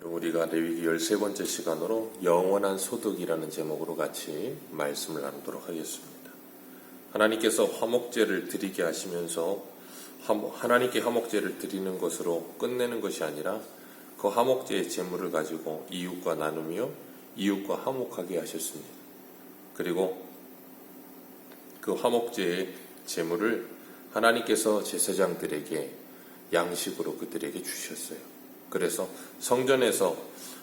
우리가 레위기 13번째 시간으로 영원한 소득이라는 제목으로 같이 말씀을 나누도록 하겠습니다. 하나님께서 화목제를 드리게 하시면서 하나님께 화목제를 드리는 것으로 끝내는 것이 아니라 그 화목제의 제물을 가지고 이웃과 나누며 이웃과 화목하게 하셨습니다. 그리고 그 화목제의 제물을 하나님께서 제사장들에게 양식으로 그들에게 주셨어요. 그래서 성전에서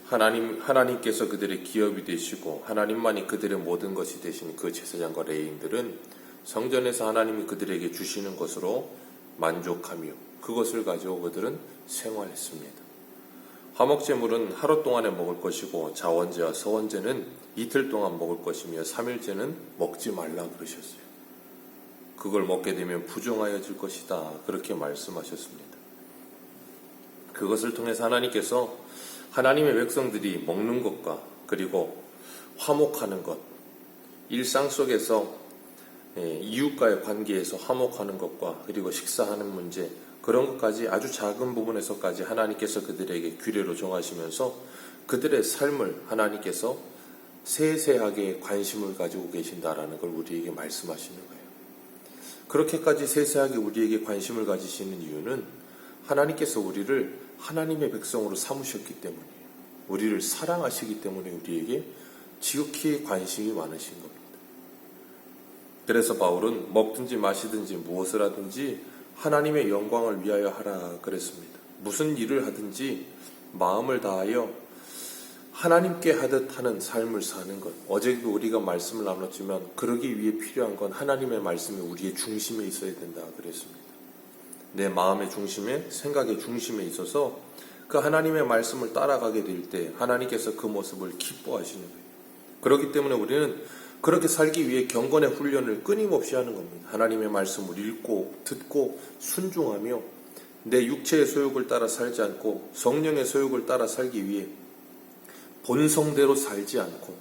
하나님께서 그들의 기업이 되시고 하나님만이 그들의 모든 것이 되신 그 제사장과 레위인들은 성전에서 하나님이 그들에게 주시는 것으로 만족하며 그것을 가지고 그들은 생활했습니다. 화목제물은 하루 동안에 먹을 것이고 자원제와 서원제는 이틀 동안 먹을 것이며 3일제는 먹지 말라 그러셨어요. 그걸 먹게 되면 부정하여질 것이다 그렇게 말씀하셨습니다. 그것을 통해서 하나님께서 하나님의 백성들이 먹는 것과 그리고 화목하는 것, 일상 속에서 이웃과의 관계에서 화목하는 것과 그리고 식사하는 문제, 그런 것까지 아주 작은 부분에서까지 하나님께서 그들에게 규례로 정하시면서 그들의 삶을 하나님께서 세세하게 관심을 가지고 계신다라는 걸 우리에게 말씀하시는 거예요. 그렇게까지 세세하게 우리에게 관심을 가지시는 이유는 하나님께서 우리를 하나님의 백성으로 삼으셨기 때문이에요. 우리를 사랑하시기 때문에 우리에게 지극히 관심이 많으신 겁니다. 그래서 바울은 먹든지 마시든지 무엇을 하든지 하나님의 영광을 위하여 하라 그랬습니다. 무슨 일을 하든지 마음을 다하여 하나님께 하듯 하는 삶을 사는 것. 어제도 우리가 말씀을 나눴지만 그러기 위해 필요한 건 하나님의 말씀이 우리의 중심에 있어야 된다 그랬습니다. 내 마음의 중심에, 생각의 중심에 있어서 그 하나님의 말씀을 따라가게 될 때 하나님께서 그 모습을 기뻐하시는 거예요. 그렇기 때문에 우리는 그렇게 살기 위해 경건의 훈련을 끊임없이 하는 겁니다. 하나님의 말씀을 읽고 듣고 순종하며 내 육체의 소욕을 따라 살지 않고 성령의 소욕을 따라 살기 위해 본성대로 살지 않고,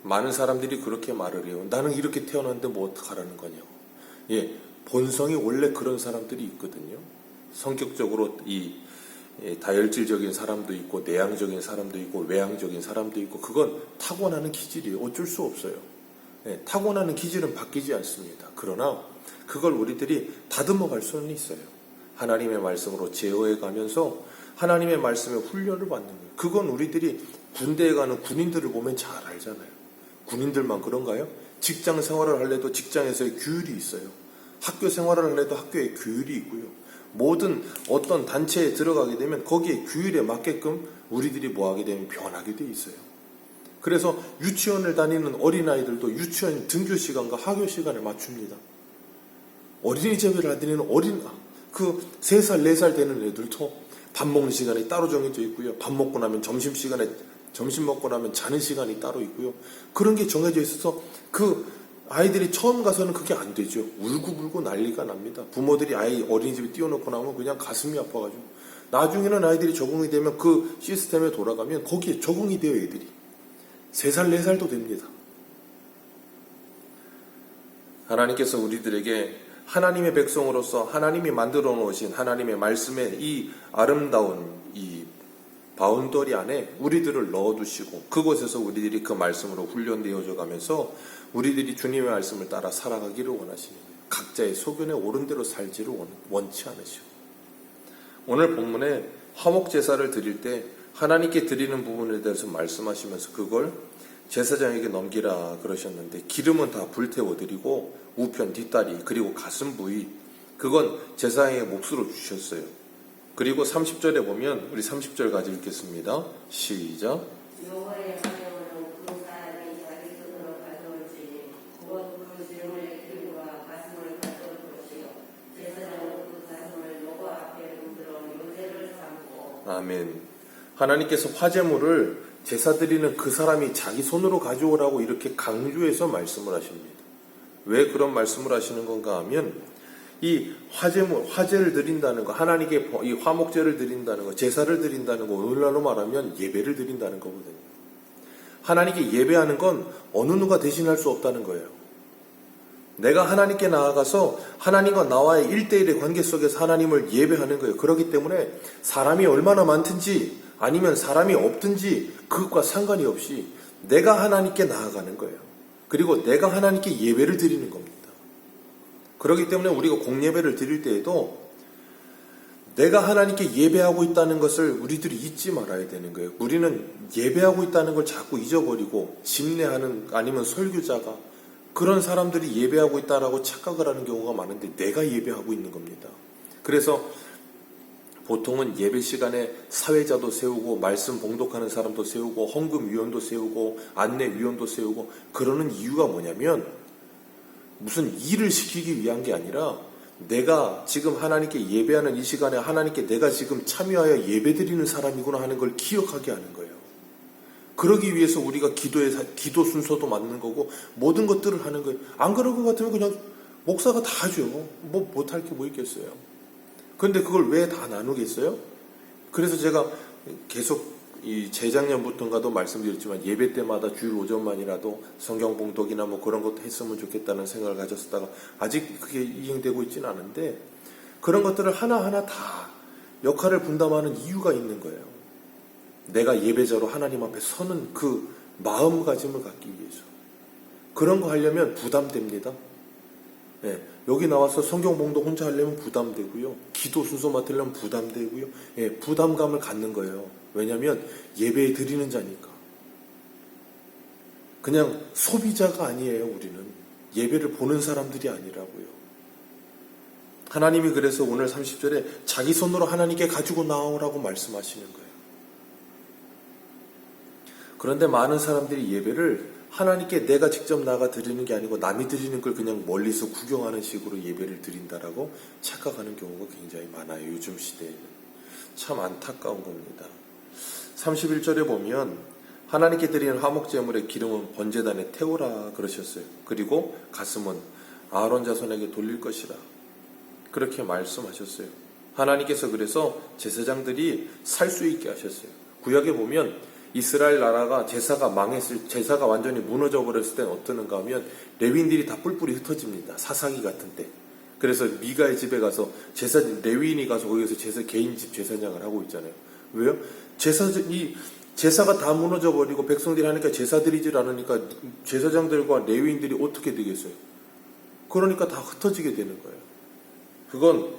많은 사람들이 그렇게 말을 해요. 나는 이렇게 태어났는데 뭐 어떡하라는 거냐고. 본성이 원래 그런 사람들이 있거든요. 성격적으로 다혈질적인 사람도 있고 내향적인 사람도 있고 외향적인 사람도 있고, 그건 타고나는 기질이에요. 어쩔 수 없어요. 타고나는 기질은 바뀌지 않습니다. 그러나 그걸 우리들이 다듬어 갈 수는 있어요. 하나님의 말씀으로 제어해 가면서 하나님의 말씀에 훈련을 받는 거예요. 그건 우리들이 군대에 가는 군인들을 보면 잘 알잖아요. 군인들만 그런가요? 직장 생활을 할래도 직장에서의 규율이 있어요. 학교 생활을 할래도 학교에 규율이 있고요. 모든 어떤 단체에 들어가게 되면 거기에 규율에 맞게끔 우리들이 뭐하게 되면 변하게 돼 있어요. 그래서 유치원을 다니는 어린아이들도 유치원 등교 시간과 학교 시간을 맞춥니다. 어린이집을 다니는 3살, 4살 되는 애들도 밥 먹는 시간이 따로 정해져 있고요. 밥 먹고 나면 점심 먹고 나면 자는 시간이 따로 있고요. 그런 게 정해져 있어서 그 아이들이 처음 가서는 그게 안 되죠. 울고불고 난리가 납니다. 부모들이 아이 어린이집에 띄워놓고 나오면 그냥 가슴이 아파가지고, 나중에는 아이들이 적응이 되면 그 시스템에 돌아가면 거기에 적응이 돼요. 애들이 3살, 4살도 됩니다. 하나님께서 우리들에게 하나님의 백성으로서 하나님이 만들어 놓으신 하나님의 말씀에 이 아름다운 이 바운더리 안에 우리들을 넣어두시고 그곳에서 우리들이 그 말씀으로 훈련되어져 가면서 우리들이 주님의 말씀을 따라 살아가기를 원하시는 거예요. 각자의 소견에 옳은 대로 살지를 원치 않으시고, 오늘 본문에 화목제사를 드릴 때 하나님께 드리는 부분에 대해서 말씀하시면서 그걸 제사장에게 넘기라 그러셨는데, 기름은 다 불태워드리고 우편, 뒷다리 그리고 가슴 부위, 그건 제사장의 몫으로 주셨어요. 그리고 30절에 보면 우리 30절 가지 읽겠습니다. 시작. 여호와의 사명으로 그 사람이 자기 손으로 가져올지니 곧 그 기름의 기름과 가슴을 가져올 것이요 제사장은 그 가슴을 여호와 앞에 문들어 요제를 삼고. 아멘. 하나님께서 화제물을 제사 드리는 그 사람이 자기 손으로 가져오라고 이렇게 강조해서 말씀을 하십니다. 왜 그런 말씀을 하시는 건가 하면, 이 화제를 드린다는 거, 하나님께 이 화목제를 드린다는 거, 제사를 드린다는 거, 오늘날로 말하면 예배를 드린다는 거거든요. 하나님께 예배하는 건 어느 누가 대신할 수 없다는 거예요. 내가 하나님께 나아가서 하나님과 나와의 1대1의 관계 속에서 하나님을 예배하는 거예요. 그렇기 때문에 사람이 얼마나 많든지 아니면 사람이 없든지 그것과 상관이 없이 내가 하나님께 나아가는 거예요. 그리고 내가 하나님께 예배를 드리는 겁니다. 그렇기 때문에 우리가 공예배를 드릴 때에도 내가 하나님께 예배하고 있다는 것을 우리들이 잊지 말아야 되는 거예요. 우리는 예배하고 있다는 걸 자꾸 잊어버리고 집례하는 아니면 설교자가 그런 사람들이 예배하고 있다라고 착각을 하는 경우가 많은데 내가 예배하고 있는 겁니다. 그래서 보통은 예배 시간에 사회자도 세우고 말씀 봉독하는 사람도 세우고 헌금위원도 세우고 안내위원도 세우고 그러는 이유가 뭐냐면 무슨 일을 시키기 위한 게 아니라 내가 지금 하나님께 예배하는 이 시간에 하나님께 내가 지금 참여하여 예배드리는 사람이구나 하는 걸 기억하게 하는 거예요. 그러기 위해서 우리가 기도 순서도 맞는 거고 모든 것들을 하는 거예요. 안 그럴 것 같으면 그냥 목사가 다 하죠. 뭐 못할 게 뭐 있겠어요. 그런데 그걸 왜 다 나누겠어요? 그래서 제가 계속 이 재작년부터인가도 말씀드렸지만 예배 때마다 주일 오전만이라도 성경 봉독이나 뭐 그런 것도 했으면 좋겠다는 생각을 가졌다가 아직 그게 이행되고 있지는 않은데 그런 것들을 하나하나 다 역할을 분담하는 이유가 있는 거예요. 내가 예배자로 하나님 앞에 서는 그 마음가짐을 갖기 위해서. 그런 거 하려면 부담됩니다. 예, 여기 나와서 성경 봉독 혼자 하려면 부담되고요. 기도 순서 맡으려면 부담되고요. 예, 부담감을 갖는 거예요. 왜냐하면 예배 드리는 자니까. 그냥 소비자가 아니에요. 우리는 예배를 보는 사람들이 아니라고요. 하나님이 그래서 오늘 30절에 자기 손으로 하나님께 가지고 나오라고 말씀하시는 거예요. 그런데 많은 사람들이 예배를 하나님께 내가 직접 나가 드리는 게 아니고 남이 드리는 걸 그냥 멀리서 구경하는 식으로 예배를 드린다라고 착각하는 경우가 굉장히 많아요. 요즘 시대에는. 참 안타까운 겁니다. 31절에 보면 하나님께 드리는 화목제물의 기름은 번제단에 태우라 그러셨어요. 그리고 가슴은 아론 자손에게 돌릴 것이라 그렇게 말씀하셨어요. 하나님께서 그래서 제사장들이 살 수 있게 하셨어요. 구약에 보면 이스라엘 나라가 제사가 제사가 완전히 무너져 버렸을 때는 어떠는가 하면 레위인들이 다 뿔뿔이 흩어집니다. 사사기 같은 때. 그래서 미가의 집에 가서 레위인이 가서 거기서 개인 집 제사장을 하고 있잖아요. 왜요? 제사가 다 무너져 버리고 백성들이 하니까 제사 드리질 않으니까 제사장들과 레위인들이 어떻게 되겠어요? 그러니까 다 흩어지게 되는 거예요. 그건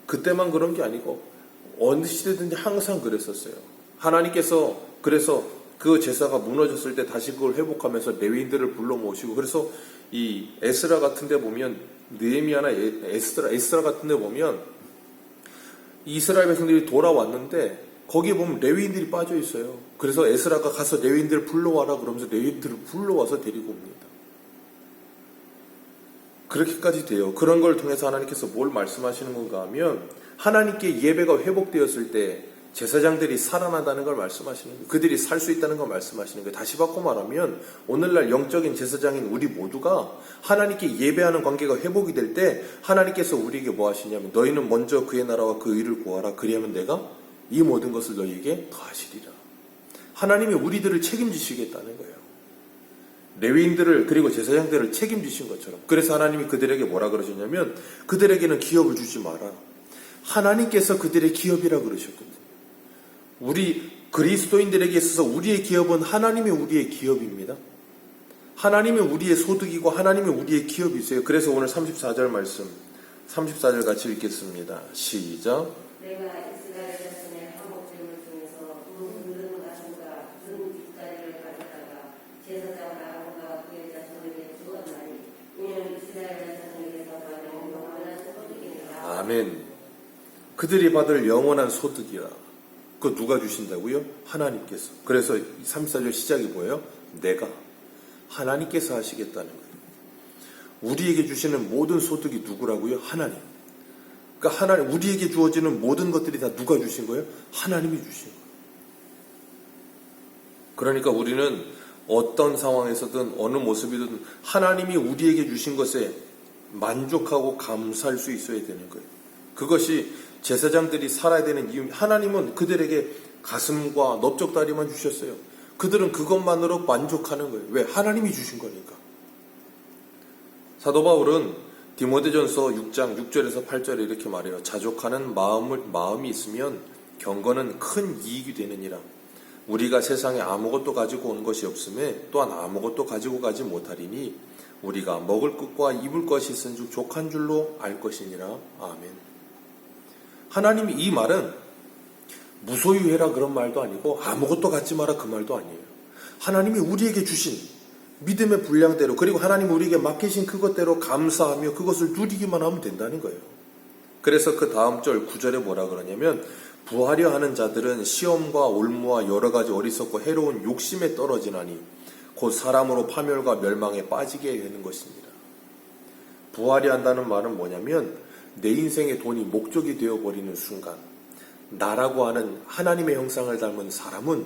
그때만 그런 게 아니고 어느 시대든지 항상 그랬었어요. 하나님께서 그래서 그 제사가 무너졌을 때 다시 그걸 회복하면서 레위인들을 불러 모시고 그래서 이 에스라 같은 데 보면 느헤미야나 에스라 같은 데 보면 이스라엘 백성들이 돌아왔는데 거기에 보면 레위인들이 빠져 있어요. 그래서 에스라가 가서 레위인들을 불러와라 그러면서 레위인들을 불러와서 데리고 옵니다. 그렇게까지 돼요. 그런 걸 통해서 하나님께서 뭘 말씀하시는 건가 하면 하나님께 예배가 회복되었을 때 제사장들이 살아난다는 걸 말씀하시는 거예요. 그들이 살 수 있다는 걸 말씀하시는 거예요. 다시 바꿔 말하면 오늘날 영적인 제사장인 우리 모두가 하나님께 예배하는 관계가 회복이 될 때 하나님께서 우리에게 뭐 하시냐면 너희는 먼저 그의 나라와 그 의를 구하라. 그리하면 내가 이 모든 것을 너희에게 더하시리라. 하나님이 우리들을 책임지시겠다는 거예요. 레위인들을 그리고 제사장들을 책임지신 것처럼. 그래서 하나님이 그들에게 뭐라 그러셨냐면 그들에게는 기업을 주지 마라. 하나님께서 그들의 기업이라 그러셨거든요. 우리 그리스도인들에게 있어서 우리의 기업은 하나님이 우리의 기업입니다. 하나님이 우리의 소득이고 하나님이 우리의 기업이세요. 그래서 오늘 34절 말씀 34절 같이 읽겠습니다. 시작. 내가 이스라엘 자손의 화목제물 중에서 든 가슴과 든 뒷다리를 가져다가 제사장 아론과 그의 자손에게 주었나니 이는 이스라엘 자손에게서 받은 영원한 소득이니라. 아멘. 그들이 받을 영원한 소득이라. 그거 누가 주신다고요? 하나님께서. 그래서 34절 시작이 뭐예요? 내가. 하나님께서 하시겠다는 거예요. 우리에게 주시는 모든 소득이 누구라고요? 하나님. 그러니까 하나님, 우리에게 주어지는 모든 것들이 다 누가 주신 거예요? 하나님이 주신 거예요. 그러니까 우리는 어떤 상황에서든 어느 모습이든 하나님이 우리에게 주신 것에 만족하고 감사할 수 있어야 되는 거예요. 그것이 제사장들이 살아야 되는 이유. 하나님은 그들에게 가슴과 넓적다리만 주셨어요. 그들은 그것만으로 만족하는 거예요. 왜? 하나님이 주신 거니까. 사도 바울은 디모데전서 6장 6절에서 8절에 이렇게 말해요. 자족하는 마음이 있으면 경건은 큰 이익이 되느니라. 우리가 세상에 아무것도 가지고 온 것이 없음에 또한 아무것도 가지고 가지 못하리니 우리가 먹을 것과 입을 것이 있은즉 족한 줄로 알 것이니라. 아멘. 하나님이 이 말은 무소유해라 그런 말도 아니고 아무것도 갖지 마라 그 말도 아니에요. 하나님이 우리에게 주신 믿음의 분량대로 그리고 하나님이 우리에게 맡기신 그것대로 감사하며 그것을 누리기만 하면 된다는 거예요. 그래서 그 다음 절 9절에 뭐라 그러냐면 부하려 하는 자들은 시험과 올무와 여러 가지 어리석고 해로운 욕심에 떨어지나니 곧 사람으로 파멸과 멸망에 빠지게 되는 것입니다. 부하려 한다는 말은 뭐냐면 내 인생의 돈이 목적이 되어버리는 순간 나라고 하는 하나님의 형상을 닮은 사람은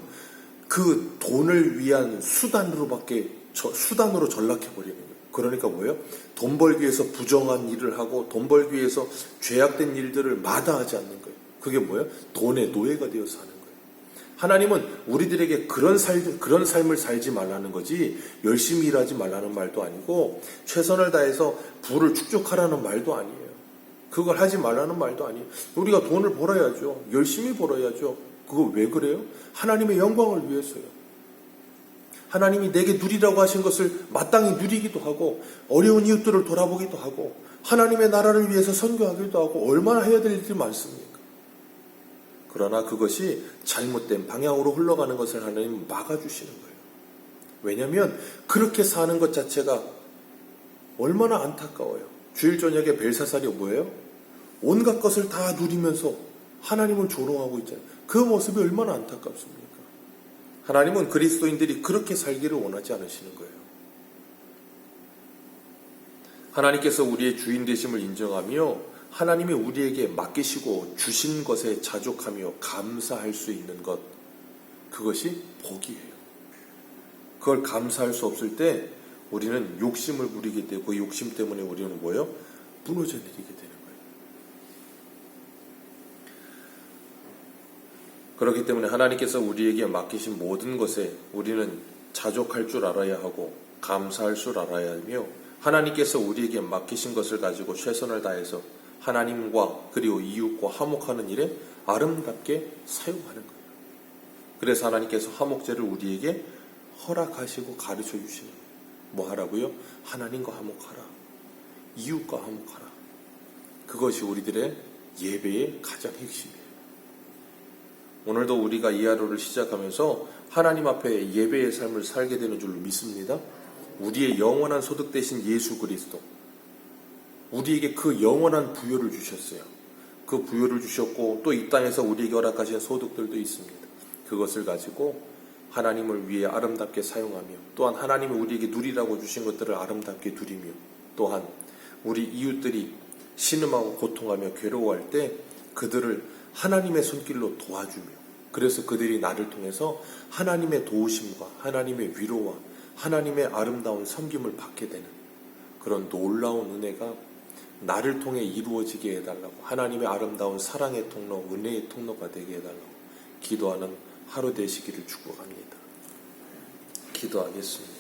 그 돈을 위한 수단으로 전락해버리는 거예요. 그러니까 뭐예요? 돈 벌기 위해서 부정한 일을 하고 돈 벌기 위해서 죄악된 일들을 마다하지 않는 거예요. 그게 뭐예요? 돈의 노예가 되어서 사는 거예요. 하나님은 우리들에게 그런 삶을 살지 말라는 거지 열심히 일하지 말라는 말도 아니고 최선을 다해서 부를 축적하라는 말도 아니에요. 그걸 하지 말라는 말도 아니에요. 우리가 돈을 벌어야죠. 열심히 벌어야죠. 그거 왜 그래요? 하나님의 영광을 위해서요. 하나님이 내게 누리라고 하신 것을 마땅히 누리기도 하고 어려운 이웃들을 돌아보기도 하고 하나님의 나라를 위해서 선교하기도 하고 얼마나 해야 될 일이 많습니까? 그러나 그것이 잘못된 방향으로 흘러가는 것을 하나님은 막아주시는 거예요. 왜냐하면 그렇게 사는 것 자체가 얼마나 안타까워요. 주일 저녁에 벨사살이 뭐예요? 온갖 것을 다 누리면서 하나님을 조롱하고 있잖아요. 그 모습이 얼마나 안타깝습니까? 하나님은 그리스도인들이 그렇게 살기를 원하지 않으시는 거예요. 하나님께서 우리의 주인 되심을 인정하며 하나님이 우리에게 맡기시고 주신 것에 자족하며 감사할 수 있는 것, 그것이 복이에요. 그걸 감사할 수 없을 때 우리는 욕심을 부리게 되고 그 욕심 때문에 우리는 뭐예요? 무너져 내리게 되는 거예요. 그렇기 때문에 하나님께서 우리에게 맡기신 모든 것에 우리는 자족할 줄 알아야 하고 감사할 줄 알아야 하며 하나님께서 우리에게 맡기신 것을 가지고 최선을 다해서 하나님과 그리고 이웃과 화목하는 일에 아름답게 사용하는 거예요. 그래서 하나님께서 화목제를 우리에게 허락하시고 가르쳐 주시는 거예요. 뭐 하라고요? 하나님과 화목하라. 이웃과 화목하라. 그것이 우리들의 예배의 가장 핵심이에요. 오늘도 우리가 이 하루를 시작하면서 하나님 앞에 예배의 삶을 살게 되는 줄로 믿습니다. 우리의 영원한 소득 대신 예수 그리스도, 우리에게 그 영원한 부요를 주셨어요. 그 부요를 주셨고 또 이 땅에서 우리에게 허락하신 소득들도 있습니다. 그것을 가지고 하나님을 위해 아름답게 사용하며 또한 하나님이 우리에게 누리라고 주신 것들을 아름답게 누리며 또한 우리 이웃들이 신음하고 고통하며 괴로워할 때 그들을 하나님의 손길로 도와주며 그래서 그들이 나를 통해서 하나님의 도우심과 하나님의 위로와 하나님의 아름다운 섬김을 받게 되는 그런 놀라운 은혜가 나를 통해 이루어지게 해달라고 하나님의 아름다운 사랑의 통로, 은혜의 통로가 되게 해달라고 기도하는 하루 되시기를 축복합니다. 기도하겠습니다.